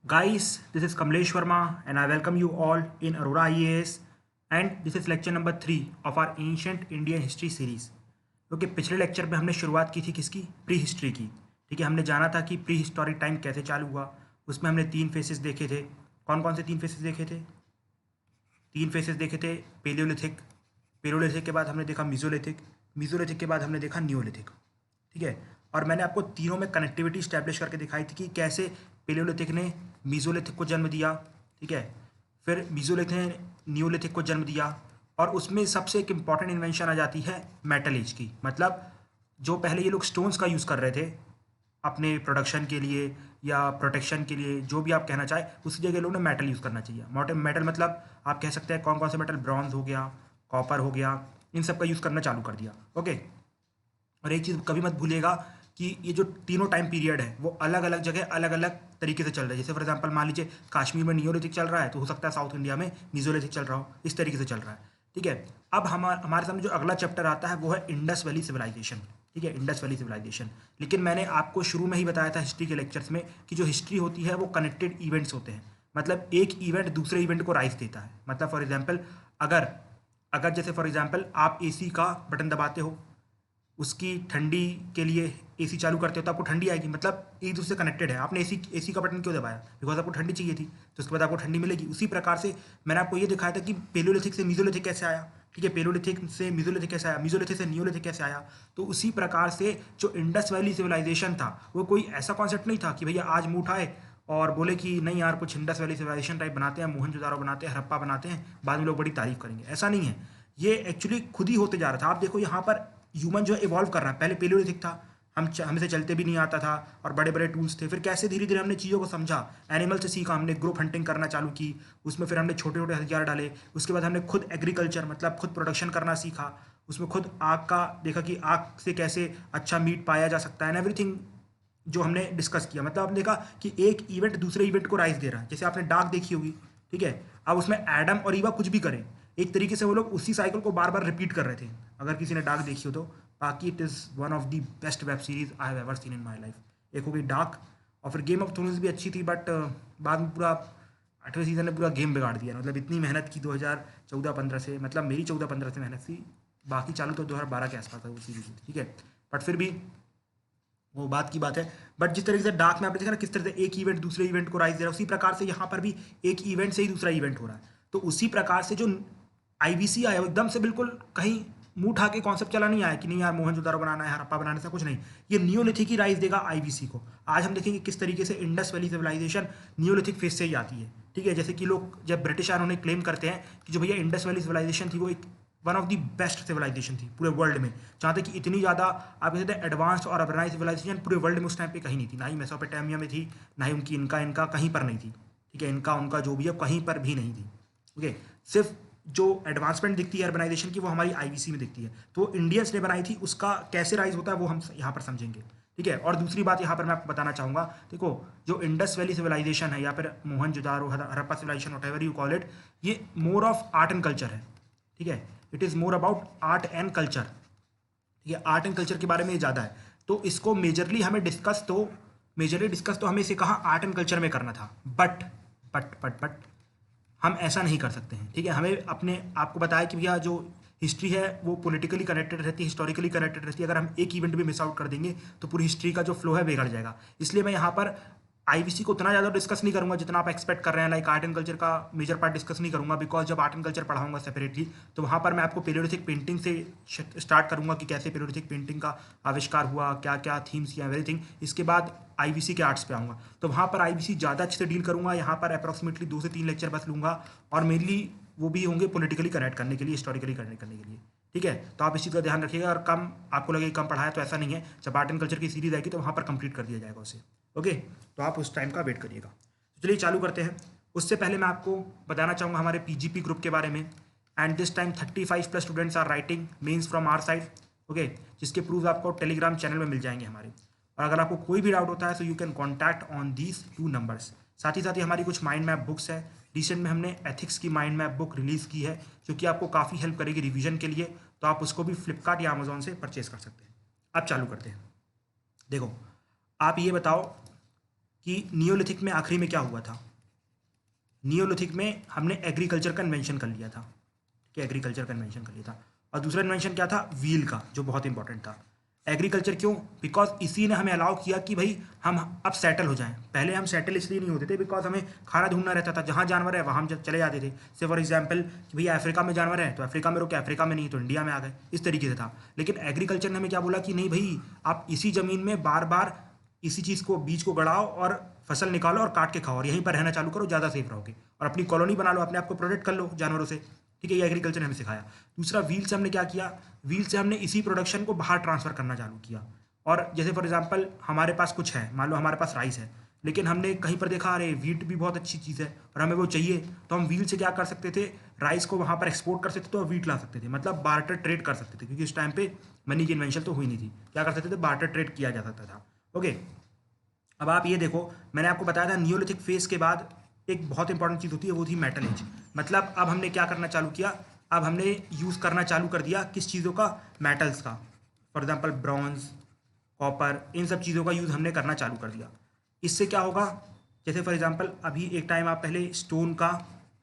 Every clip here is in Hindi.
Guys, this is Kamlesh Verma and I welcome you all in Aurora IAS and this is lecture number 3 of our Ancient Indian History series. क्योंकि पिछले लेक्चर में हमने शुरुआत की थी किसकी? प्री हिस्ट्री की। ठीक है, हमने जाना था कि प्री हिस्टोरिक टाइम कैसे चालू हुआ। उसमें हमने 3 फेसेस देखे थे। कौन कौन से 3 फेसेस देखे थे? 3 फेसेस देखे थे। पेलियोलिथिक, पेलियोलिथिक के बाद हमने देखा मीजोलिथिक, मीजोलिथिक के बाद हमने देखा नियोलिथिक। ठीक है, और मैंने आपको तीनों में कनेक्टिविटी स्टैब्लिश करके दिखाई थी कि कैसे पेलियोलिथिक ने मीजोलिथिक को जन्म दिया। ठीक है, फिर मीजोलिथिक ने नियोलिथिक को जन्म दिया और उसमें सबसे एक इम्पॉर्टेंट इन्वेंशन आ जाती है मेटल एज की। मतलब जो पहले ये लोग स्टोन्स का यूज़ कर रहे थे अपने प्रोडक्शन के लिए या प्रोटेक्शन के लिए, जो भी आप कहना चाहें, उसी जगह लोगों ने मेटल यूज़ करना चाहिए। मेटल मतलब आप कह सकते हैं कौन कौन से मेटल, ब्रॉन्ज हो गया, कॉपर हो गया, इन सब का यूज़ करना चालू कर दिया। ओके, और एक चीज़ कभी मत भूलिएगा कि ये जो तीनों टाइम पीरियड है वो अलग अलग जगह अलग अलग तरीके से चल रहा है। जैसे फॉर एग्जांपल मान लीजिए कश्मीर में नियोलिथिक चल रहा है तो हो सकता है साउथ इंडिया में मीजोलिथिक चल रहा हो, इस तरीके से चल रहा है। ठीक है, अब हमारे सामने जो अगला चैप्टर आता है वो है इंडस वैली सिविलाइजेशन। ठीक है, इंडस वैली सिविलाइजेशन। लेकिन मैंने आपको शुरू में ही बताया था हिस्ट्री के लेक्चर्स में कि जो हिस्ट्री होती है वो कनेक्टेड इवेंट्स होते हैं। मतलब एक इवेंट दूसरे इवेंट को राइज देता है। मतलब फॉर एग्जाम्पल अगर अगर जैसे फॉर एग्जाम्पल आप एसी का बटन दबाते हो, उसकी ठंडी के लिए एसी चालू करते हो तो आपको ठंडी आएगी। मतलब एक दूसरे से कनेक्टेड है। आपने एसी का बटन क्यों दबाया? बिकॉज आपको ठंडी चाहिए थी, तो उसके बाद आपको ठंडी मिलेगी। उसी प्रकार से मैंने आपको ये दिखाया था कि पेलोलिथिक से मीजोलिथिक कैसे आया। ठीक है, पेलोलिथिक से मीजोलिथिक कैसे आया, मीजोलिथिक से नियोलिथिक कैसे आया। तो उसी प्रकार से जो इंडस वैली सिविलाइजेशन था वो कोई ऐसा कॉन्सेप्ट नहीं था कि भैया आज मुंह उठाए और बोले कि नहीं यार कुछ इंडस वैली सिविलाइजेशन टाइप बनाते हैं, मोहनजोदारो बनाते हैं, हड़प्पा बनाते हैं, बाद में लोग बड़ी तारीफ करेंगे। ऐसा नहीं है, ये एक्चुअली खुद ही होते जा रहा था। आप देखो यहाँ पर ह्यूमन जो है इवॉल्व कर रहा है। पहले पेलियोलिथिक था, हमें से चलते भी नहीं आता था और बड़े बड़े टूल्स थे। फिर कैसे धीरे धीरे हमने चीज़ों को समझा, एनिमल से सीखा, हमने ग्रुप हंटिंग करना चालू की, उसमें फिर हमने छोटे छोटे हथियार डाले। उसके बाद हमने खुद एग्रीकल्चर मतलब खुद प्रोडक्शन करना सीखा। उसमें खुद आग का देखा कि आग से कैसे अच्छा मीट पाया जा सकता है एंड एवरीथिंग जो हमने डिस्कस किया। मतलब आपने देखा कि एक इवेंट दूसरे इवेंट को राइज दे रहा है। जैसे आपने डाक देखी होगी, ठीक है, अब उसमें एडम और ईवा कुछ भी करें, एक तरीके से वो लोग उसी साइकिल को बार बार रिपीट कर रहे थे। अगर किसी ने डाक देखी हो तो बाकी it is one of the best web series I have ever seen in my life. एक हो गई डार्क, और फिर गेम ऑफ थ्रोन्स भी अच्छी थी, बट बाद में पूरा 8वें सीजन ने पूरा गेम बिगाड़ दिया। मतलब इतनी मेहनत की 2014-15 से, मतलब मेरी 14-15 से मेहनत थी, बाकी चालू तो 2012 के आसपास था वो सीरीज थी। ठीक है, बट फिर भी वो बात की बात है। बट जिस तरीके से डार्क में आपने देखा ना किस तरह से एक इवेंट दूसरे इवेंट को राइज दे रहा है, उसी प्रकार से यहाँ पर भी एक इवेंट से ही दूसरा इवेंट हो रहा है। तो उसी प्रकार से जो आईवीसी आया वो एकदम से बिल्कुल कहीं मुंह उठा के कॉन्सेप्ट चला नहीं आया कि नहीं यार मोहनजोदारो बनाना है, हड़प्पा बनाने से कुछ नहीं। ये नियोलिथिक ही राइज देगा आईवीसी को। आज हम देखेंगे किस तरीके से Indus valley civilization Neolithic phase से ही आती है। ठीक है, जैसे कि लोग जब ब्रिटिश आए उन्होंने क्लेम करते हैं कि जो भैया इंडस वैली सिविलाइजेशन थी वो एक one of the best civilization थी पूरे वर्ल्ड में। जहाँ तक कि इतनी ज़्यादा आप कहते हैं एडवांस्ड और अर्बनाइज सिविलाइजेशन पूरे वर्ल्ड में उस टाइम पे कहीं नहीं थी। ना ही मेसोपोटामिया में थी, ना ही उनकी इनका कहीं पर नहीं थी। ठीक है, इनका उनका जो भी है कहीं पर भी नहीं थी। ओके, सिर्फ जो एडवांसमेंट दिखती है अर्बनाइजेशन की वो हमारी आईवीसी में दिखती है। तो इंडियंस ने बनाई थी, उसका कैसे राइज होता है वो हम यहाँ पर समझेंगे। ठीक है, और दूसरी बात यहाँ पर मैं आपको बताना चाहूँगा, देखो जो इंडस वैली सिविलाइजेशन है या फिर Mohenjodaro Harappa civilization whatever you call it, ये more of art and culture है। ठीक है, it is more about art and culture. ठीक है, आर्ट एंड कल्चर के बारे में ये ज़्यादा है। तो इसको मेजरली डिस्कस तो हमें इसे कहा आर्ट एंड कल्चर में करना था। बट हम ऐसा नहीं कर सकते हैं। ठीक है, हमें अपने आपको बताया कि भैया जो हिस्ट्री है वो पॉलिटिकली कनेक्टेड रहती है, हिस्टोरिकली कनेक्टेड रहती है। अगर हम एक इवेंट भी मिस आउट कर देंगे तो पूरी हिस्ट्री का जो फ्लो है बिगड़ जाएगा। इसलिए मैं यहाँ पर आईवीसी को उतना ज़्यादा डिस्कस नहीं करूंगा जितना आप एक्सपेक्ट कर रहे हैं। लाइक आर्ट एंड कल्चर का मेजर पार्ट डिस्कस नहीं करूंगा, बिकॉज जब आर्ट एंड कल्चर पढ़ाऊंगा सेपरेटली तो वहाँ पर मैं आपको पेलियोलिथिक पेंटिंग से स्टार्ट करूंगा कि कैसे पेलियोलिथिक पेंटिंग का आविष्कार हुआ, क्या क्या थीम्स किया, एवरीथिंग। इसके बाद आईवीसी के आर्ट्स पे आऊँगा, तो वहाँ पर आईवीसी ज़्यादा अच्छे से डील करूँगा। यहाँ पर अप्रॉक्सीमेटली 2 से 3 लेक्चर बस लूँगा, और मेनली वो भी होंगे पॉलिटिकली कनेक्ट करने के लिए, हिस्टोरिकली कनेक्ट करने के लिए। ठीक है, तो आप इस चीज़ का ध्यान रखिएगा। और कम आपको लगे कम पढ़ाया तो ऐसा नहीं है, जब आर्ट एंड कल्चर की सीरीज आएगी तो वहाँ पर कंप्लीट कर दिया जाएगा उसे। ओके, तो आप उस टाइम का वेट करिएगा। तो चलिए चालू करते हैं। उससे पहले मैं आपको बताना चाहूँगा हमारे पीजीपी ग्रुप के बारे में। And this time 35+ students are writing mains from our side. Okay, जिसके प्रूफ आपको टेलीग्राम चैनल में मिल जाएंगे हमारे। और अगर आपको कोई भी डाउट होता है तो you can contact on these 2 numbers. साथ ही हमारी कुछ माइंड मैप बुक्स है। रिसेंट में हमने एथिक्स की माइंड मैप बुक रिलीज़ की है जो कि आपको काफ़ी हेल्प करेगी रिवीजन के लिए। तो आप उसको भी फ्लिपकार्ट या अमेजोन से परचेज कर सकते हैं। अब चालू करते हैं। देखो, आप ये बताओ कि नियोलिथिक में आखिरी में क्या हुआ था। नियोलिथिक में हमने एग्रीकल्चर का इन्वेंशन कर लिया था, कि एग्रीकल्चर का इन्वेंशन कर लिया था। और दूसरा इन्वेंशन क्या था, व्हील का, जो बहुत इंपॉर्टेंट था। एग्रीकल्चर क्यों, बिकॉज इसी ने हमें अलाउ किया कि भाई हम अब सेटल हो जाएं। पहले हम सेटल इसलिए नहीं होते थे बिकॉज हमें खाना ढूंढना रहता था, जहाँ जानवर है वहाँ हम चले जाते थे। से फॉर एग्जाम्पल कि भैया अफ्रीका में जानवर है तो अफ्रीका में रुके, अफ्रीका में नहीं तो इंडिया में आ गए, इस तरीके से था। लेकिन एग्रीकल्चर ने हमें क्या बोला कि नहीं भाई, आप इसी ज़मीन में बार बार इसी चीज़ को, बीज को गड़ाओ और फसल निकालो और काट के खाओ, और यहीं पर रहना चालू करो, ज़्यादा सेफ रहोगे, और अपनी कॉलोनी बना लो, अपने आप को प्रोटेक्ट कर लो जानवरों से। ठीक है, ये एग्रीकल्चर ने हमें सिखाया। दूसरा, व्हील से हमने क्या किया, व्हील से हमने इसी प्रोडक्शन को बाहर ट्रांसफर करना चालू किया। और जैसे फॉर एग्जांपल हमारे पास कुछ है, मान लो हमारे पास राइस है, लेकिन हमने कहीं पर देखा अरे व्हीट भी बहुत अच्छी चीज़ है और हमें वो चाहिए, तो हम व्हील से क्या कर सकते थे, राइस को वहाँ पर एक्सपोर्ट कर सकते थे और व्हीट ला सकते थे, मतलब बार्टर ट्रेड कर सकते थे, क्योंकि उस टाइम पे मनी की इन्वेंशन तो हुई नहीं थी। क्या कर सकते थे, बार्टर ट्रेड किया जा सकता था। ओके, अब आप ये देखो, मैंने आपको बताया था नियोलिथिक फेज के बाद एक बहुत इंपॉर्टेंट चीज़ होती है, वो थी मेटल एज। मतलब अब हमने क्या करना चालू किया, अब हमने यूज़ करना चालू कर दिया किस चीज़ों का, मेटल्स का। फॉर एग्जांपल ब्रॉन्ज, कॉपर, इन सब चीज़ों का यूज़ हमने करना चालू कर दिया। इससे क्या होगा, जैसे फॉर एग्जांपल अभी एक टाइम आप पहले स्टोन का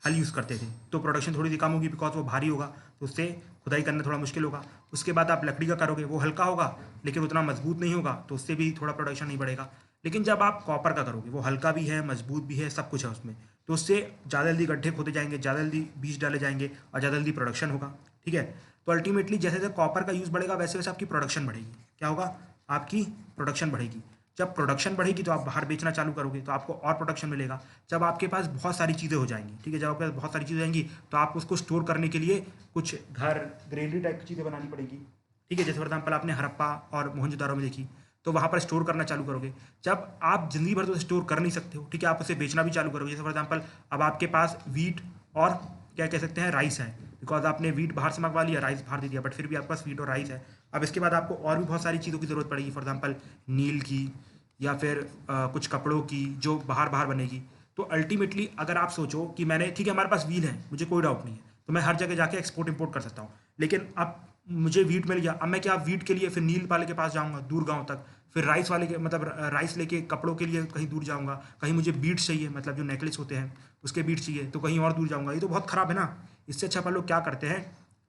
हल यूज़ करते थे, तो प्रोडक्शन थोड़ी सी कम होगी बिकॉज वो भारी होगा, तो उससे खुदाई करना थोड़ा मुश्किल होगा। उसके बाद आप लकड़ी का करोगे, वो हल्का होगा लेकिन उतना मजबूत नहीं होगा, तो उससे भी थोड़ा प्रोडक्शन नहीं बढ़ेगा। लेकिन जब आप कॉपर का करोगे, वो हल्का भी है, मजबूत भी है, सब कुछ है उसमें, तो उससे ज़्यादा जल्दी गड्ढे खोदे जाएंगे, ज़्यादा जल्दी बीज डाले जाएंगे और ज़्यादा जल्दी प्रोडक्शन होगा। ठीक है, तो अल्टीमेटली जैसे जैसे कॉपर का यूज़ बढ़ेगा वैसे वैसे आपकी प्रोडक्शन बढ़ेगी। क्या होगा, आपकी प्रोडक्शन बढ़ेगी। जब प्रोडक्शन बढ़ेगी तो आप बाहर बेचना चालू करोगे, तो आपको और प्रोडक्शन मिलेगा। जब आपके पास बहुत सारी चीज़ें हो जाएंगी, ठीक है, जब आपके पास बहुत सारी चीज़ें हो जाएंगी तो आप उसको स्टोर करने के लिए कुछ घर, ग्रेनरी टाइप की चीज़ें बनानी पड़ेगी। ठीक है, जैसे फॉर एग्जाम्पल आपने हड़प्पा और मोहनजोदारो में देखी, तो वहाँ पर स्टोर करना चालू करोगे। जब आप ज़िंदगी भर तो स्टोर कर नहीं सकते हो, ठीक है, आप उसे बेचना भी चालू करोगे। जैसे फॉर एग्जाम्पल अब आपके पास वीट और क्या कह सकते हैं, राइस है, बिकॉज आपने वीट बाहर से मंगवा लिया, राइस बाहर दे दिया, बट फिर भी आपके पास वीट और राइस है। अब इसके बाद आपको और भी बहुत सारी चीज़ों की ज़रूरत पड़ेगी, फॉर एग्जाम्पल नील की, या फिर कुछ कपड़ों की जो बाहर बाहर बनेगी। तो अल्टीमेटली अगर आप सोचो कि मैंने, ठीक है, हमारे पास व्हील है, मुझे कोई डाउट नहीं है, तो मैं हर जगह जाके एक्सपोर्ट इंपोर्ट कर सकता हूँ। लेकिन अब मुझे वीट मिल गया, अब मैं क्या वीट के लिए फिर नील वाले के पास जाऊँगा दूर गाँव तक, फिर राइस वाले के, मतलब राइस लेके कपड़ों के लिए कहीं दूर जाऊँगा, कहीं मुझे बीट्स चाहिए, मतलब जो नेकलेस होते हैं उसके बीट्स चाहिए, तो कहीं और दूर जाऊँगा। ये तो बहुत ख़राब है ना। इससे अच्छा अपन लोग क्या करते हैं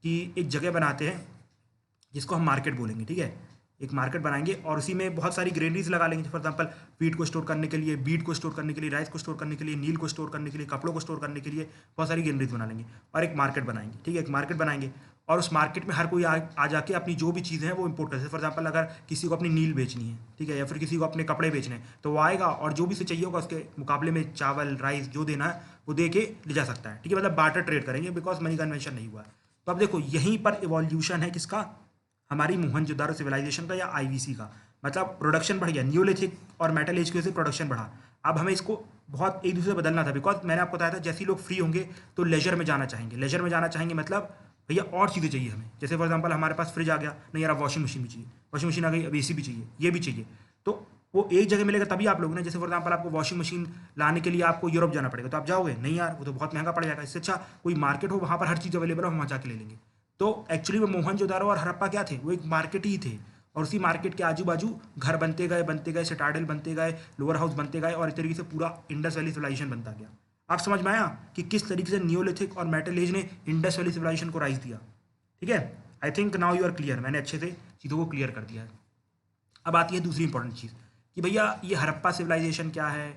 कि एक जगह बनाते हैं जिसको हम मार्केट बोलेंगे। ठीक है, एक मार्केट बनाएंगे और उसी में बहुत सारी ग्रेनरीज लगा लेंगे, फॉर एग्जांपल वीट को स्टोर करने के लिए, बीट को स्टोर करने के लिए, राइस को स्टोर करने के लिए, नील को स्टोर करने के लिए, कपड़ों को स्टोर करने के लिए बहुत सारी ग्रेनरीज बना लेंगे और एक मार्केट बनाएंगे। ठीक है, एक मार्केट बनाएंगे और उस मार्केट में हर कोई आ जाके अपनी जो भी चीज़ें हैं वो इंपोर्ट कर सकते हैं। फॉर एग्जाम्पल अगर किसी को अपनी नील बेचनी है, ठीक है, या फिर किसी को अपने कपड़े बेचने हैं, तो वो आएगा और जो भी से चाहिए होगा उसके मुकाबले में चावल, राइस जो देना है वो दे के ले जा सकता है। ठीक है, मतलब बार्टर ट्रेड करेंगे बिकॉज मनी कन्वेंशन नहीं हुआ है। तो अब देखो, यहीं पर इवोल्यूशन है किसका, हमारी मोहनजोदारो सिविलाइजेशन का या आईवीसी का। मतलब प्रोडक्शन बढ़ गया, न्यूलिथिक और मेटल एज की वजह से प्रोडक्शन बढ़ा। अब हमें इसको बहुत एक दूसरे से बदलना था, बिकॉज मैंने आपको बताया था जैसे ही लोग फ्री होंगे तो लेजर में जाना चाहेंगे। लेजर में जाना चाहेंगे मतलब भैया और चीज़ें चाहिए हमें, जैसे फॉर एग्जाम्पल हमारे पास फ्रिज आ गया, नहीं यार अब वॉशिंग मशीन भी चाहिए, वॉशिंग मशीन आ गई, अब एसी भी चाहिए, ये भी चाहिए। तो वो एक जगह मिलेगा तभी आप लोग ना, जैसे फॉर एग्जाम्पल आपको वॉशिंग मशीन लाने के लिए आपको यूरोप जाना पड़ेगा, तो आप जाओगे नहीं यार, वो तो बहुत महंगा पड़ जाएगा। इससे अच्छा कोई मार्केट हो, वहाँ पर हर चीज़ अवेलेबल हो, वहाँ जाके ले लेंगे। तो एक्चुअली वो मोहनजोदारो और हड़प्पा क्या थे, वो एक मार्केट ही थे, और उसी मार्केट के आजू बाजू घर बनते गए, सिटाडेल बनते गए, लोअर हाउस बनते गए, और इस तरीके से पूरा इंडस वैली सिविलाइजेशन बनता गया। आप समझ में आया कि किस तरीके से नियोलिथिक और मेटल एज ने इंडस वैली सिविलाइजेशन को राइज दिया। ठीक है, I think now you are clear, मैंने अच्छे से चीज़ों को क्लियर कर दिया है। अब आती है दूसरी इंपॉर्टेंट चीज़ कि भैया ये हड़प्पा सिविलाइजेशन क्या है,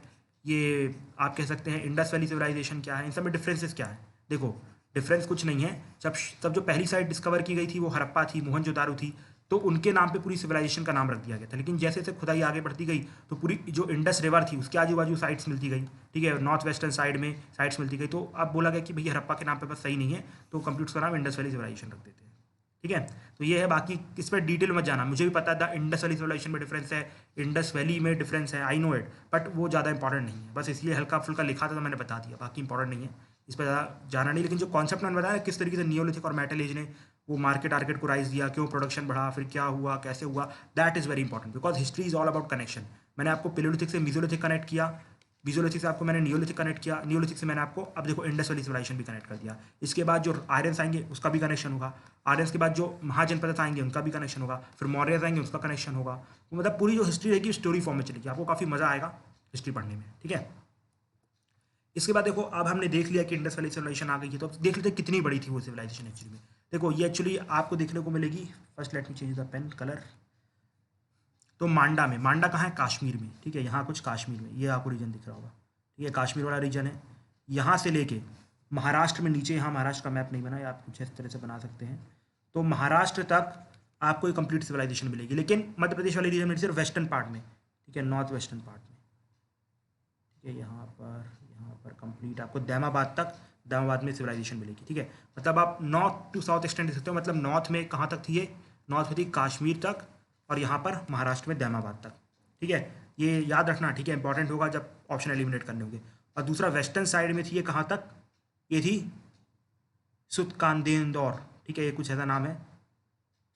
ये आप कह सकते हैं इंडस वैली सिविलाइजेशन क्या है, इन सब में डिफरेंसेस क्या है। देखो, डिफरेंस कुछ नहीं है। जब जो पहली साइट डिस्कवर की गई थी वो हड़प्पा थी, मोहनजोदारो थी, तो उनके नाम पे पूरी सिविलाइजेशन का नाम रख दिया गया था। लेकिन जैसे जैसे खुदाई आगे बढ़ती गई तो पूरी जो इंडस रिवर थी उसके आजू बाजू साइट्स मिलती गई, ठीक है, नॉर्थ वेस्टर्न साइड में साइट्स मिलती गई, तो अब बोला गया कि भैया हड़प्पा के नाम पे बस सही नहीं है, तो कंप्यूटर्स का नाम इंडस वैली सिविलाइजेशन रख देते हैं। ठीक है, तो ये है, बाकी इस पर डिटेल मत जाना, मुझे भी पता था इंडस वैली सिविलाइजेशन में डिफरेंस है, इंडस वैली में डिफरेंस है, आई नो इट, बट वो ज़्यादा इंपॉर्टेंट नहीं है, बस इसलिए हल्का फुल्का लिखा था तो मैंने बता दिया, बाकी इंपॉर्टेंट नहीं है, इस पर ज़्यादा जाना नहीं। लेकिन जो कॉन्सेप्ट मैंने बताया किस तरीके से नियोलिथिक और मेटल एज ने वो मार्केट आर्केट को राइज दिया, क्यों प्रोडक्शन बढ़ा, फिर क्या हुआ, कैसे हुआ, that is very important because history is all about connection. मैंने आपको पेलोलिथिक से मीजोलिथिक कनेक्ट किया, मीजोलिथिक से आपको मैंने नियोलिथिक कनेक्ट किया, नियोलिथिक से मैंने आपको अब देखो इंडस वैली सिविलाइजेशन भी कनेक्ट कर दिया। इसके बाद जो आर्यंस आएंगे उसका भी कनेक्शन होगा, आर्यंस के बाद जो महाजनपद आएंगे उनका भी कनेक्शन होगा, फिर मौर्यस आएंगे उसका कनेक्शन होगा। तो मतलब पूरी जो हिस्ट्री रहेगी स्टोरी फॉर्म में चलेगी, आपको काफ़ी मज़ा आएगा। हिस्ट्री पढ़ने में, ठीक है। इसके बाद देखो अब हमने देख लिया कि इंडस वैली सिविलाइजेशन आ गई है, तो अब देख लेते हैं कितनी बड़ी थी वो सिविलाइजेशन एक्चुअली में। देखो ये एक्चुअली आपको देखने को मिलेगी, first let me change the pen colour. तो मांडा में, मांडा कहाँ है, कश्मीर में, ठीक है, यहाँ कुछ कश्मीर में, ये आपको रीजन दिख रहा होगा, ठीक है, कश्मीर वाला रीजन है। यहाँ से लेके महाराष्ट्र में नीचे, यहाँ महाराष्ट्र का मैप नहीं बना है, आप कुछ इस तरह से बना सकते हैं। तो महाराष्ट्र तक आपको एक कंप्लीट सिविलाइजेशन मिलेगी, लेकिन मध्य प्रदेश वाले रीजन में सिर्फ वेस्टर्न पार्ट में, ठीक है, नॉर्थ वेस्टर्न पार्ट में, ठीक है। यहाँ पर कंप्लीट आपको दैमाबाद तक, दैमाबाद में सिविलाइजेशन मिलेगी, ठीक है। मतलब आप नॉर्थ टू साउथ एक्सटेंड दे सकते हो, मतलब नॉर्थ में कहाँ तक थी ये, नॉर्थ में थी कश्मीर तक, और यहाँ पर महाराष्ट्र में दैमाबाद तक, ठीक है। ये याद रखना, ठीक है, इंपॉर्टेंट होगा जब ऑप्शन एलिमिनेट करने होंगे। और दूसरा वेस्टर्न साइड में थी ये कहाँ तक, ये थी सुतकानदेंदौर, ठीक है, ये कुछ ऐसा नाम है,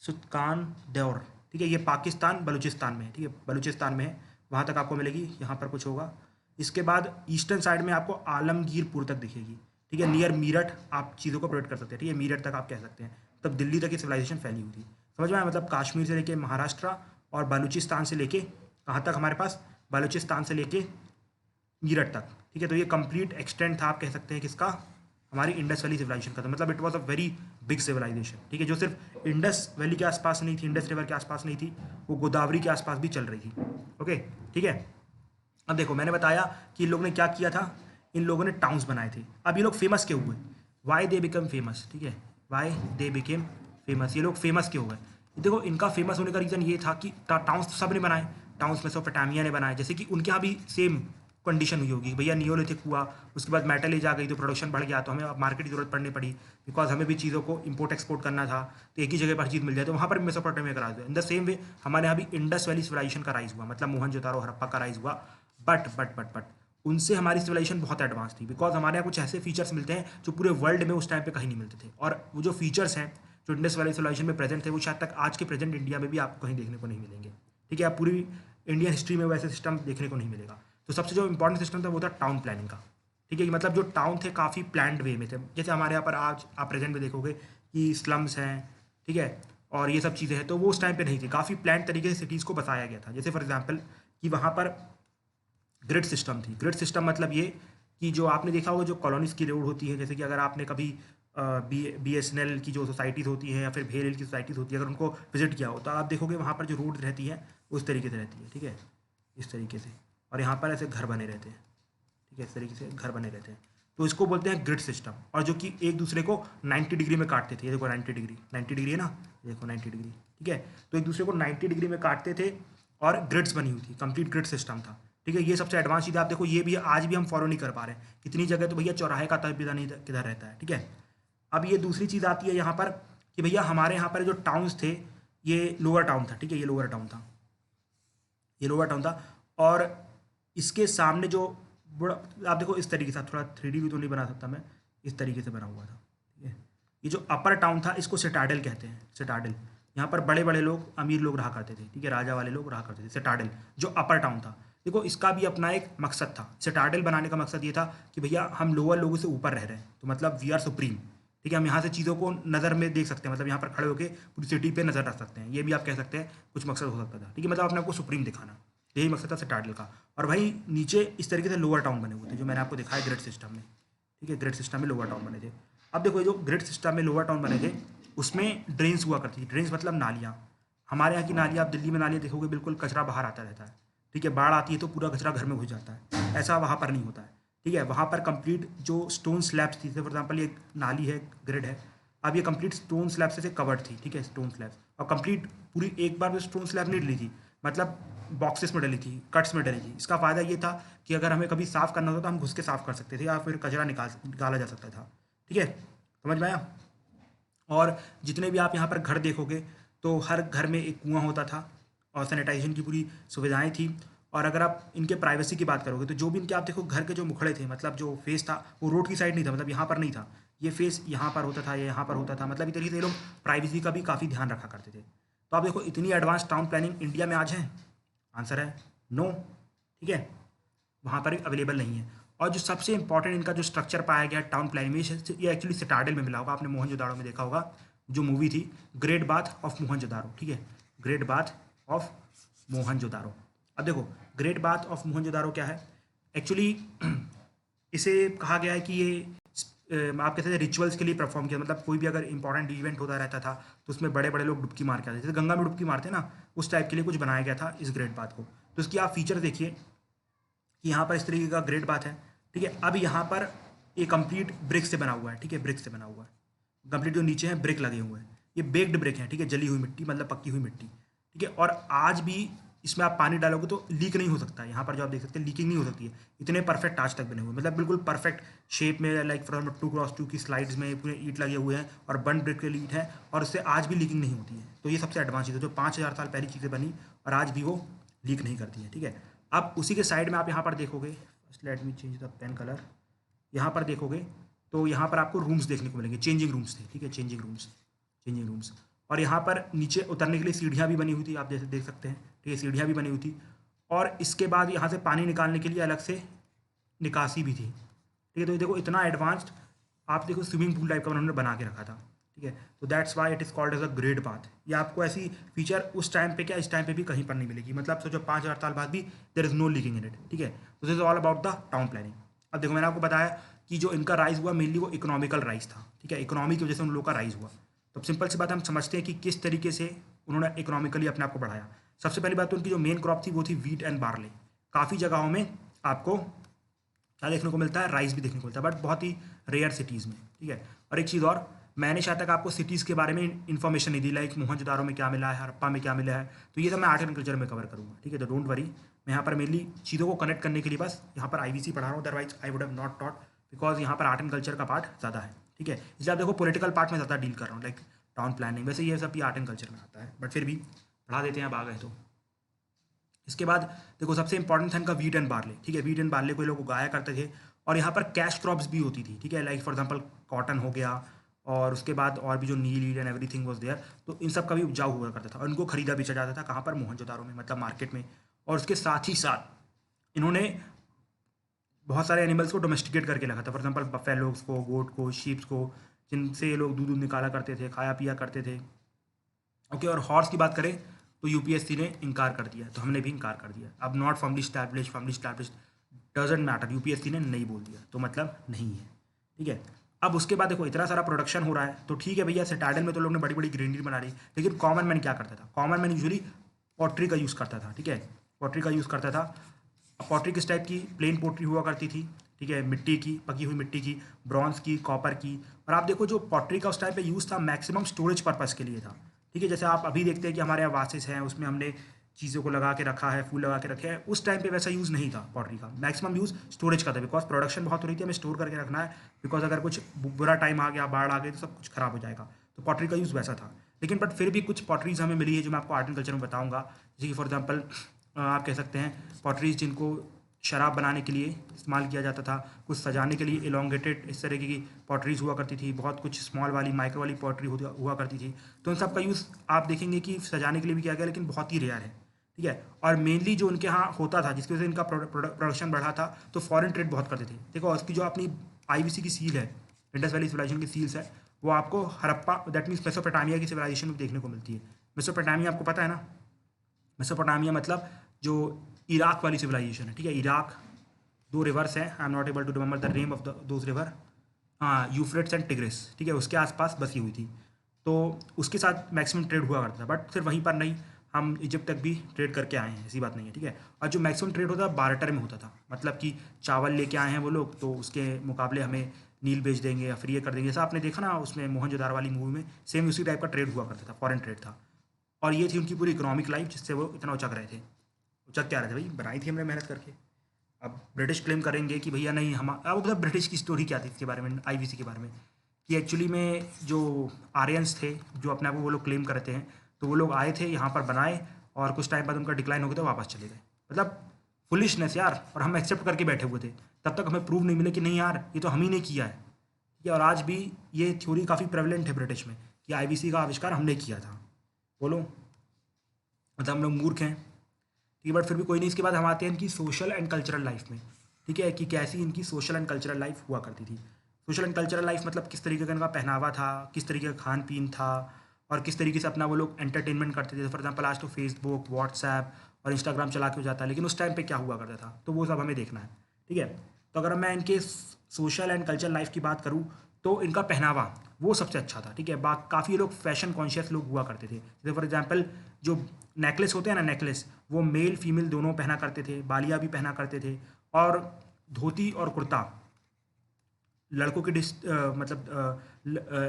सुतकानदौर, ठीक है, ये पाकिस्तान बलूचिस्तान में है, ठीक है, बलूचिस्तान में है, वहाँ तक आपको मिलेगी, यहाँ पर कुछ होगा। इसके बाद ईस्टर्न साइड में आपको आलमगीरपुर तक दिखेगी, ठीक है, नियर मीरठ आप चीज़ों को प्रोवाइड कर सकते हैं, ठीक है, मीरठ तक आप कह सकते हैं, तब दिल्ली तक ये सिविलाइजेशन फैली हुई थी, समझ में आया। मतलब कश्मीर से लेके महाराष्ट्र और बलूचिस्तान से लेके कहाँ तक हमारे पास, बलूचिस्तान से लेके मीरठ तक, ठीक है। तो ये कंप्लीट एक्सटेंड था, आप कह सकते हैं किसका, हमारी इंडस वैली सिविलाइजेशन का। तो मतलब it was a very big civilization, ठीक है, जो सिर्फ इंडस वैली के आसपास नहीं थी, इंडस रिवर के आसपास नहीं थी, वो गोदावरी के आसपास भी चल रही थी, ओके, ठीक है। अब देखो मैंने बताया कि इन लोगों ने क्या किया था, इन लोगों ने टाउन्स बनाए थे। अब ये लोग फेमस क्यों हुए, वाई दे बिकम फेमस, ठीक है, वाई दे बिकेम फेमस, ये लोग फेमस क्यों हुए। देखो इनका फेमस होने का रीज़न ये था कि टाउन्स तो सब ने बनाए, टाउन्स मेसोपोटामिया ने बनाए, जैसे कि उनके यहाँ भी सेम कंडीशन हुई होगी, भैया नियोलिथिक हुआ, उसके बाद मेटल एज आ गई तो प्रोडक्शन बढ़ गया, तो हमें अब मार्केट की जरूरत पड़नी पड़ी, बिकॉज हमें भी चीज़ों को इंपोर्ट एक्सपोर्ट करना था, तो एक ही जगह पर चीज़ मिल जाए, तो वहाँ पर मेसोपोटामिया का राइज हुआ। इन द सेम वे हमारे यहाँ भी इंडस वैली सिविलाइजेशन का राइज हुआ, मतलब मोहनजोदारो हड़प्पा का राइज हुआ, बट उनसे हमारी सिविलाइजेशन बहुत एडवांस थी, बिकॉज हमारे यहाँ कुछ ऐसे फीचर्स मिलते हैं जो पूरे वर्ल्ड में उस टाइम पे कहीं नहीं मिलते थे, और वो जो फीचर्स हैं जो इंडस वैली सिविलाइजेशन में प्रेजेंट थे, वो शायद तक आज के प्रेजेंट इंडिया में भी आपको कहीं देखने को नहीं मिलेंगे, ठीक है। आप पूरी इंडियन हिस्ट्री में वैसे सिस्टम देखने को नहीं मिलेगा। तो सबसे जो इंपॉर्टेंट सिस्टम था वो था टाउन प्लानिंग का, ठीक है, मतलब जो टाउन थे काफ़ी प्लान्ड वे में थे, जैसे हमारे यहाँ पर आज आप प्रेजेंट में देखोगे कि स्लम्स हैं, ठीक है, और ये सब चीज़ें हैं, तो वो उस टाइम पे नहीं थी, काफ़ी प्लान तरीके से सिटीज़ को बसाया गया था। जैसे फॉर एग्जांपल कि वहाँ पर ग्रिड सिस्टम थी, ग्रिड सिस्टम मतलब ये कि जो आपने देखा होगा जो कॉलोनीज़ की रोड होती है, जैसे कि अगर आपने कभी BSNL की जो सोसाइटीज़ होती हैं या फिर भेल की सोसाइटीज़ होती है, अगर उनको विजिट किया हो तो आप देखोगे वहाँ पर जो रोड रहती है उस तरीके से रहती है, ठीक है, इस तरीके से, और यहाँ पर ऐसे घर बने रहते हैं, ठीक है, इस तरीके से घर बने रहते हैं, तो इसको बोलते हैं ग्रिड सिस्टम। और जो कि एक दूसरे को 90 डिग्री में काटते थे, ये देखो 90 डिग्री है ना, ये देखो 90 डिग्री, ठीक है, तो एक दूसरे को 90 डिग्री में काटते थे और ग्रिड्स बनी हुई थी, कंप्लीट ग्रिड सिस्टम था, ठीक है। ये सबसे एडवांस चीज़ आप देखो, ये भी आज भी हम फॉलो नहीं कर पा रहे हैं, कितनी जगह तो भैया चौराहे का तक पता नहीं किधर रहता है, ठीक है। अब ये दूसरी चीज़ आती है यहाँ पर कि भैया हमारे यहाँ पर जो टाउन्स थे, ये लोअर टाउन था, ठीक है, ये लोअर टाउन था, ये लोअर टाउन था, और इसके सामने जो बड़ा, आप देखो इस तरीके से, थोड़ा 3D भी तो नहीं बना सकता मैं, इस तरीके से बना हुआ था, ठीक है। ये जो अपर टाउन था इसको सिटाडेल कहते हैं, सिटाडेल, यहाँ पर बड़े बड़े लोग, अमीर लोग रहा करते थे, ठीक है, राजा वाले लोग रहा करते थे, सिटाडेल जो अपर टाउन था। देखो इसका भी अपना एक मकसद था, सिटाडेल बनाने का मकसद ये था कि भैया हम लोअर लोगों से ऊपर रह रहे हैं, तो मतलब वी आर सुप्रीम, ठीक है, हम यहाँ से चीज़ों को नज़र में देख सकते हैं, मतलब यहाँ पर खड़े होकर पूरी सिटी पे नज़र रख सकते हैं, ये भी आप कह सकते हैं कुछ मकसद हो सकता था, ठीक है, मतलब अपने आपको सुप्रीम दिखाना, यही मकसद था सिटाडेल का। और भाई नीचे इस तरीके से लोअर टाउन बने हुए थे, जो मैंने आपको दिखाया ग्रिड सिस्टम में, ठीक है, ग्रिड सिस्टम में लोअर टाउन बने थे। अब देखो ये जो ग्रिड सिस्टम में लोअर टाउन बने थे उसमें ड्रेन्स हुआ करती थी, ड्रेन्स मतलब नालियाँ। हमारे यहाँ की नालियाँ, आप दिल्ली में नालियाँ देखोगे बिल्कुल कचरा बाहर आता रहता है, ठीक है, बाढ़ आती है तो पूरा कचरा घर में घुस जाता है, ऐसा वहाँ पर नहीं होता है, ठीक है। वहाँ पर कंप्लीट जो स्टोन स्लैब्स थी, फॉर एग्जाम्पल ये नाली है, ग्रिड है, अब ये कंप्लीट स्टोन स्लैब से कवर्ड थी, ठीक है, स्टोन स्लैब्स, और कंप्लीट पूरी एक बार में स्टोन स्लैब नहीं डली थी, मतलब बॉक्सेस में डली थी, कट्स में डली थी। इसका फ़ायदा ये था कि अगर हमें कभी साफ़ करना होता तो हम घुस के साफ़ कर सकते थे, या फिर कचरा निकाला जा सकता था, ठीक है, समझ में आया। और जितने भी आप यहाँ पर घर देखोगे तो हर घर में एक कुआं होता था और सैनिटाइजेशन की पूरी सुविधाएं थी। और अगर आप इनके प्राइवेसी की बात करोगे तो जो भी इनके आप देखो घर के जो मुखड़े थे, मतलब जो फेस था वो रोड की साइड नहीं था, मतलब यहाँ पर नहीं था, ये फेस यहाँ पर होता था, ये यहाँ पर होता था, मतलब इस तरीके से ये लोग प्राइवेसी का भी काफ़ी ध्यान रखा करते थे। तो आप देखो इतनी एडवांस टाउन प्लानिंग इंडिया में आज है, आंसर है नो, ठीक है, वहाँ पर अवेलेबल नहीं है। और जो सबसे इंपॉर्टेंट इनका जो स्ट्रक्चर पाया गया टाउन प्लानिंग में, ये एक्चुअली सिटाडेल में मिला होगा, आपने मोहनजोदाड़ो में देखा होगा, जो मूवी थी ग्रेट बाथ ऑफ मोहनजोदारो, ठीक है, ग्रेट बाथ ऑफ मोहनजोदारो, अब देखो, ग्रेट बाथ ऑफ मोहनजोदारो क्या है एक्चुअली। इसे कहा गया है कि ये आप कहते हैं रिचुअल्स के लिए परफॉर्म किया, मतलब कोई भी अगर इंपॉर्टेंट इवेंट होता रहता था तो उसमें बड़े बड़े लोग डुबकी मार के आते थे, जैसे गंगा में डुबकी मारते हैं ना, उस टाइप के लिए कुछ बनाया गया था इस ग्रेट बाथ को। तो इसकी आप फीचर देखिए कि यहाँ पर इस तरीके का ग्रेट बाथ है, ठीक है। अब यहाँ पर ये कंप्लीट ब्रिक से बना हुआ है, ठीक है, ब्रिक से बना हुआ है, कंप्लीट जो नीचे हैं ब्रिक लगे हुए हैं, ये बेक्ड ब्रिक है, ठीक है, जली हुई मिट्टी मतलब पक्की हुई मिट्टी, ठीक है। और आज भी इसमें आप पानी डालोगे तो लीक नहीं हो सकता है, यहाँ पर जो आप देख सकते हैं लीकिंग नहीं हो सकती है, इतने परफेक्ट आज तक बने हुए, मतलब बिल्कुल परफेक्ट शेप में, लाइक फ्रॉम 2x2 की स्लाइड्स में पूरे ईंट लगे हुए हैं और बन ब्रिक के ईंट है, और उससे आज भी लीकिंग नहीं होती है। तो ये सबसे एडवांस चीज़ है, जो 5,000 साल पहली चीज़ें बनी और आज भी वो लीक नहीं करती है, ठीक है। अब उसी के साइड में आप यहाँ पर देखोगे, let me change the pen colour, यहाँ पर देखोगे तो यहाँ पर आपको रूम्स देखने को मिलेंगे, चेंजिंग रूम्स थे, ठीक है, चेंजिंग रूम्स। और यहाँ पर नीचे उतरने के लिए सीढ़ियाँ भी बनी हुई थी, आप जैसे देख सकते हैं, ठीक है, सीढ़ियाँ भी बनी हुई थी। और इसके बाद यहाँ से पानी निकालने के लिए अलग से निकासी भी थी, ठीक है। तो ये देखो इतना एडवांस्ड, आप देखो स्विमिंग पूल टाइप का उन्होंने बना के रखा था, ठीक है। तो that's why it is called as a great bath. ये आपको ऐसी फीचर उस टाइम पे क्या इस टाइम पे भी कहीं पर नहीं मिलेगी, मतलब सोचो 5,000 साल बाद भी there is no leaking in it, ठीक है। तो this is all about the town planning. अब देखो मैंने आपको बताया कि जो इनका राइज हुआ मेनली वो इकोनॉमिकल राइज था, ठीक है, इकोनॉमी की वजह से उन लोगों का राइज हुआ। तो सिंपल सी बात हम समझते हैं कि किस तरीके से उन्होंने इकोनॉमिकली अपने आप को बढ़ाया। सबसे पहली बात तो उनकी जो मेन क्रॉप थी वो थी वीट एंड बार्ले। काफ़ी जगहों में आपको क्या देखने को मिलता है, राइस भी देखने को मिलता है, बट बहुत ही रेयर सिटीज़ में, ठीक है। और एक चीज़ और, मैंने शायद तक आपको सिटीज़ के बारे में इन्फॉर्मेशन नहीं दी, लाइक मोहनजोदारो में क्या मिला है, हड़प्पा में क्या मिला है, तो ये तो मैं आर्ट एंड कल्चर में कवर करूँगा, ठीक है। तो डोंट वरी, मैं यहाँ पर मेनली चीज़ों को कनेक्ट करने के लिए बस यहाँ पर IVC पढ़ा रहा हूँ, otherwise I would have not taught, because यहाँ पर आर्ट एंड कल्चर का पार्ट ज़्यादा है, ठीक है। इसलिए आप देखो पॉलिटिकल पार्ट में ज़्यादा डील कर रहा हूँ, लाइक टाउन प्लानिंग, वैसे ये सब भी आर्ट एंड कल्चर में आता है, बट फिर भी पढ़ा देते हैं, अब आ गए तो। इसके बाद देखो सबसे इंपॉर्टेंट था इनका वीट एंड बार्ले, ठीक है, वीट एंड बार्ले को ये लोग उगाया करते थे। और यहाँ पर कैश क्रॉप्स भी होती थी, ठीक है, लाइक फॉर एग्जांपल कॉटन हो गया, और उसके बाद और भी जो नील एंड एवरीथिंग वाज देयर, तो इन सब का भी उपजाऊ हुआ करता था और इनको खरीदा बेचा जाता था, कहाँ पर, मोहनजोदारो में, मतलब मार्केट में। और उसके साथ ही साथ इन्होंने बहुत सारे एनिमल्स को डोमेस्टिकेट करके रखा था, फॉर एग्जाम्पल बफेलोज को, गोट को, शीप्स को, जिनसे ये लोग दूध निकाला करते थे, खाया पिया करते थे, ओके। और हॉर्स की बात करें तो UPSC ने इनकार कर दिया, तो हमने भी इनकार कर दिया। अब not formally establish doesn't matter, UPSC ने नहीं बोल दिया तो मतलब नहीं है, ठीक है। अब उसके बाद देखो इतना सारा प्रोडक्शन हो रहा है, तो ठीक है भैया, सिटाडल में तो लोग ने बड़ी बड़ी ग्रीनरी बना रही, लेकिन कॉमन मैन क्या करता था, कॉमन मैन यूजुअली पॉटरी का यूज़ करता था, ठीक है, पॉटरी का यूज़ करता था। पॉटरी किस टाइप की, प्लेन पॉटरी हुआ करती थी, ठीक है, मिट्टी की, पकी हुई मिट्टी की, ब्रॉन्ज की, कॉपर की। और आप देखो जो पॉटरी का उस टाइम पे यूज़ था मैक्सिमम स्टोरेज पर्पज़ के लिए था, ठीक है। जैसे आप अभी देखते हैं कि हमारे यहाँ वासेस हैं, उसमें हमने चीज़ों को लगा के रखा है, फूल लगा के रखे हैं, उस टाइम पे वैसा यूज़ नहीं था पॉटरी का, मैक्सिमम यूज़ स्टोरेज का था, बिकॉज प्रोडक्शन बहुत हो रही थी, हमें स्टोर करके रखना है, बिकॉज अगर कुछ बुरा टाइम आ गया, बाढ़ आ गई, तो सब कुछ खराब हो जाएगा। तो पॉटरी का यूज़ वैसा था। लेकिन बट फिर भी कुछ पॉटरीज हमें मिली है जो मैं आपको आर्ट एंड कल्चर में बताऊँगा, जैसे कि फॉर एग्जाम्पल आप कह सकते हैं पॉटरीज जिनको शराब बनाने के लिए इस्तेमाल किया जाता था, कुछ सजाने के लिए इलोंगेटेड इस तरह की पॉटरीज हुआ करती थी, बहुत कुछ स्मॉल वाली माइक्रो वाली पॉटरी हुआ करती थी। तो उन सब का यूज़ आप देखेंगे कि सजाने के लिए भी किया गया, लेकिन बहुत ही रेयर है, ठीक है। और मेनली जो उनके यहाँ होता था, जिसकी वजह से इनका प्रोडक्शन बढ़ा था, तो फॉरेन ट्रेड बहुत करते थे। देखो उसकी जो अपनी IVC की सील है, इंडस वैली सिविलाइजेशन की सील्स है, वो आपको हड़प्पा, दैट मीन्स मेसोपोटामिया की सिविलाइजेशन में देखने को मिलती है। मेसोपोटामिया आपको पता है ना, मेसोपोटामिया मतलब जो इराक वाली सिविलाइजेशन है, ठीक है, इराक, दो रिवर्स हैं, I am not able to remember the name of those river, हाँ, यूफ्रेट्स एंड टिग्रिस, ठीक है, उसके आसपास बसी हुई थी। तो उसके साथ मैक्सिमम ट्रेड हुआ करता था, बट सिर्फ वहीं पर नहीं, हम इजिप्ट तक भी ट्रेड करके आए हैं, ऐसी बात नहीं है, ठीक है। और जो मैक्सिमम ट्रेड होता था बार्टर में होता था, मतलब कि चावल लेके आए हैं वो लोग, तो उसके मुकाबले हमें नील बेच देंगे या फिर ये कर देंगे, जैसा आपने देखा ना उसमें मोहनजोदारो वाली मूवी में, सेम उसी टाइप का ट्रेड हुआ करता था, फॉरेन ट्रेड था। और ये थी उनकी पूरी इकोनॉमिक लाइफ, जिससे वो इतना उचक रहे थे। उचक क्या रहे थे भाई, बनाई थी हमने मेहनत करके। अब ब्रिटिश क्लेम करेंगे कि भैया नहीं, हम अब मतलब ब्रिटिश की स्टोरी क्या थी इसके बारे में, IVC के बारे में, कि एक्चुअली में जो आर्यंस थे, जो अपने आप को वो लोग क्लेम करते हैं, तो वो लोग आए थे यहाँ पर बनाए, और कुछ टाइम बाद उनका डिक्लाइन हो गया तो वापस चले गए। मतलब फुलिशनेस यार, और हम एक्सेप्ट करके बैठे हुए थे, तब तक हमें प्रूव नहीं मिले कि नहीं यार ये तो हम ही ने किया है, ठीक है। और आज भी ये थ्योरी काफ़ी प्रेवलेंट है ब्रिटिश में कि IVC का आविष्कार हमने किया था। बोलो, मतलब हम लोग मूर्ख हैं, ठीक है। बट फिर भी कोई नहीं। इसके बाद हम आते हैं इनकी सोशल एंड कल्चरल लाइफ में, ठीक है, कि कैसी इनकी सोशल एंड कल्चरल लाइफ हुआ करती थी। सोशल एंड कल्चरल लाइफ मतलब किस तरीके का इनका पहनावा था, किस तरीके का खान पीन था, और किस तरीके से अपना वो लोग एंटरटेनमेंट करते थे। फॉर एग्जाम्पल आज तो फेसबुक, व्हाट्सएप और इंस्टाग्राम चला के हो जाता है, लेकिन उस टाइम पे क्या हुआ करता था, तो वो सब हमें देखना है। ठीक है, तो अगर मैं इनके सोशल एंड कल्चर लाइफ की बात करूँ तो इनका पहनावा वो सबसे अच्छा था। ठीक है, काफ़ी लोग फैशन कॉन्शियस लोग हुआ करते थे। जैसे फॉर एग्जांपल जो नेकलेस होते हैं ना, नेकलेस वो मेल फीमेल दोनों पहना करते थे, बालियाँ भी पहना करते थे, और धोती और कुर्ता लड़कों की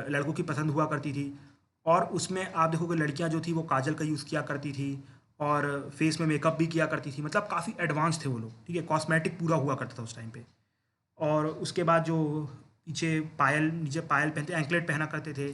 लड़कों की पसंद हुआ करती थी। और उसमें आप देखोगे लड़कियां जो थी वो काजल का यूज़ किया करती थी और फेस में मेकअप भी किया करती थी, मतलब काफ़ी एडवांस थे वो लोग। ठीक है, कॉस्मेटिक पूरा हुआ करता था उस टाइम पे। और उसके बाद जो पीछे पायल, नीचे पायल पहनते, एंकलेट पहना करते थे।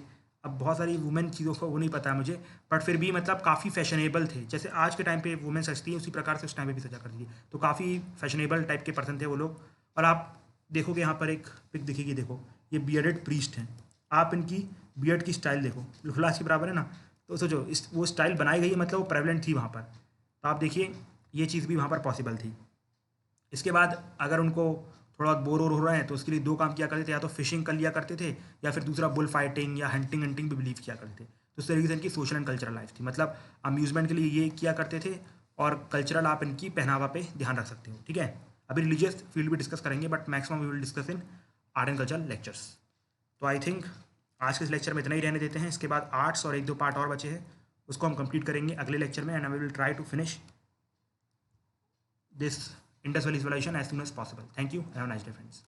अब बहुत सारी वुमेन चीज़ों का वो नहीं पता है मुझे, बट फिर भी मतलब काफ़ी फैशनेबल थे। जैसे आज के टाइम पे वुमेन सजती है उसी प्रकार से उस टाइम पे भी सजा करती थी, तो काफ़ी फैशनेबल टाइप के पर्सन थे वो लोग। और आप देखोगे यहाँ पर एक पिक दिखेगी, देखो ये बियर्डेड प्रीस्ट हैं। आप इनकी बियर्ड की स्टाइल देखो, लुफलास के बराबर है ना। तो सोचो इस वो स्टाइल बनाई गई है, मतलब वो प्रेवलेंट थी वहाँ पर। तो आप देखिए ये चीज़ भी वहाँ पर पॉसिबल थी। इसके बाद अगर उनको थोड़ा बहुत बोर हो रहे हैं तो उसके लिए दो काम किया करते थे, या तो फिशिंग कर लिया करते थे या फिर दूसरा बुल फाइटिंग या हंटिंग हंटिंग भी बिलीव किया करते थे। तो इस तरीके से इनकी सोशल एंड कल्चरल लाइफ थी, मतलब अम्यूजमेंट के लिए ये किया करते थे। और कल्चरल आप इनकी पहनावा पे ध्यान रख सकते हो। ठीक है, अभी रिलीजियस फील्ड भी डिस्कस करेंगे, but maximum we will discuss in art and cultural lectures. तो आई थिंक आज के इस लेक्चर में इतना ही रहने देते हैं। इसके बाद आर्ट्स और एक दो पार्ट और बचे हैं, उसको हम कंप्लीट करेंगे अगले लेक्चर में, and I will try to finish this Indus Valley Civilization as soon as possible. Thank you. Have a nice day, friends.